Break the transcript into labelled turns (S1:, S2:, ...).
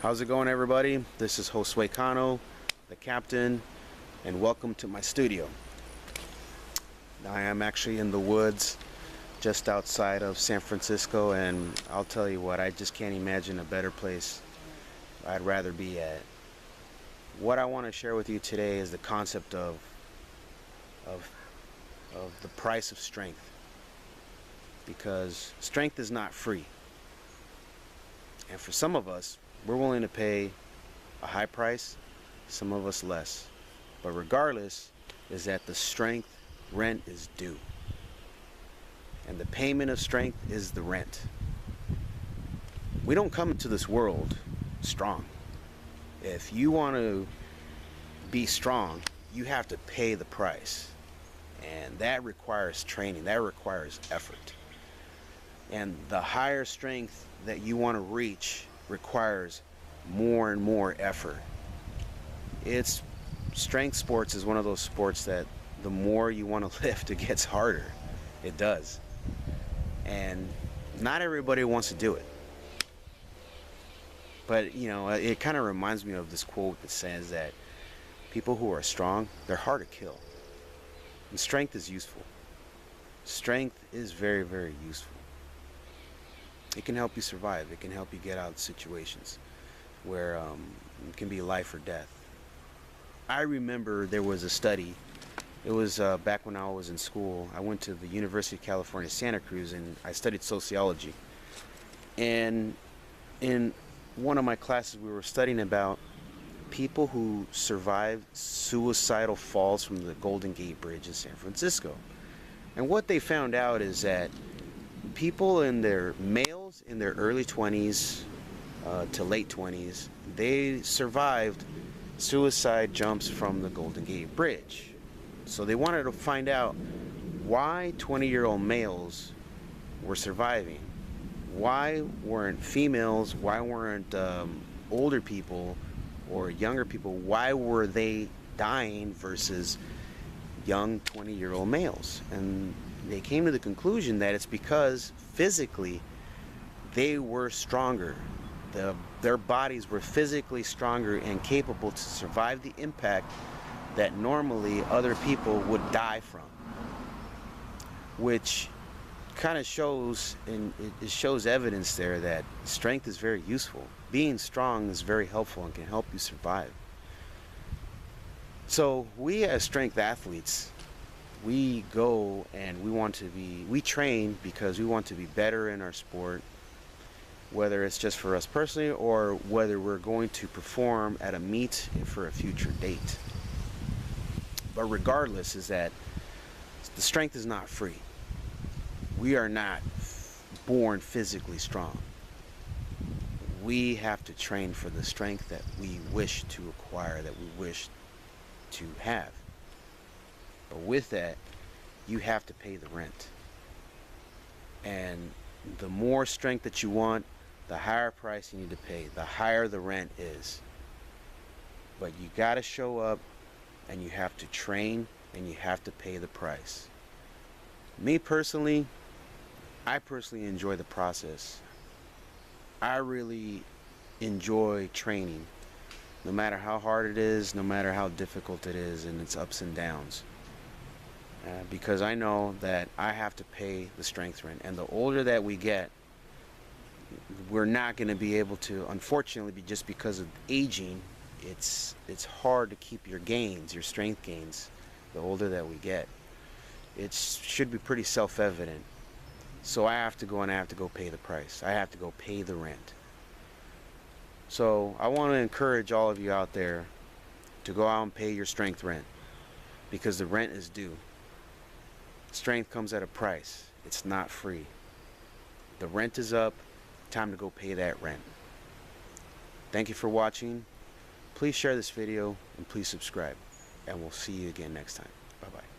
S1: How's it going, everybody? This is Josue Cano, the captain, and welcome to my studio. I am actually in the woods just outside of San Francisco, and I'll tell you what, I just can't imagine a better place I'd rather be at. What I want to share with you today is the concept of the price of strength, because strength is not free. And for some of us, we're willing to pay a high price, some of us less. But regardless, is that the strength rent is due. And the payment of strength is the rent. We don't come into this world strong. If you want to be strong, you have to pay the price. And that requires training, that requires effort. And the higher strength that you want to reach requires more and more effort. Strength sports is one of those sports that the more you want to lift, it gets harder. It does. And not everybody wants to do it. But, you know, it kind of reminds me of this quote that says that people who are strong, they're hard to kill. And strength is useful. Strength is very, very useful. It can help you survive. It can help you get out of situations where it can be life or death. I remember there was a study. It was back when I was in school. I went to the University of California, Santa Cruz, and I studied sociology. And in one of my classes, we were studying about people who survived suicidal falls from the Golden Gate Bridge in San Francisco. And what they found out is that people males in their early 20s to late 20s, they survived suicide jumps from the Golden Gate Bridge. So they wanted to find out why 20-year-old males were surviving. Why weren't females, why weren't older people or younger people, why were they dying versus young 20-year-old males? And they came to the conclusion that it's because physically they were stronger. Their bodies were physically stronger and capable to survive the impact that normally other people would die from. Which kind of shows, and it shows evidence there that strength is very useful. Being strong is very helpful and can help you survive. So we as strength athletes, we go and we train because we want to be better in our sport, whether it's just for us personally or whether we're going to perform at a meet for a future date. But regardless, is that the strength is not free. We are not born physically strong. We have to train for the strength that we wish to acquire, that we wish to have. But with that, you have to pay the rent. And the more strength that you want, the higher price you need to pay, the higher the rent is. But you got to show up, and you have to train, and you have to pay the price. Me personally, I personally enjoy the process. I really enjoy training, no matter how hard it is, no matter how difficult it is, and its ups and downs. Because I know that I have to pay the strength rent. And the older that we get, we're not going to be able to, unfortunately, just because of aging, it's hard to keep your gains, your strength gains, the older that we get. It should be pretty self-evident. So I have to go pay the price. I have to go pay the rent. So I want to encourage all of you out there to go out and pay your strength rent, because the rent is due. Strength comes at a price. It's not free. The rent is up. Time to go pay that rent. Thank you for watching. Please share this video and please subscribe. And we'll see you again next time. Bye-bye.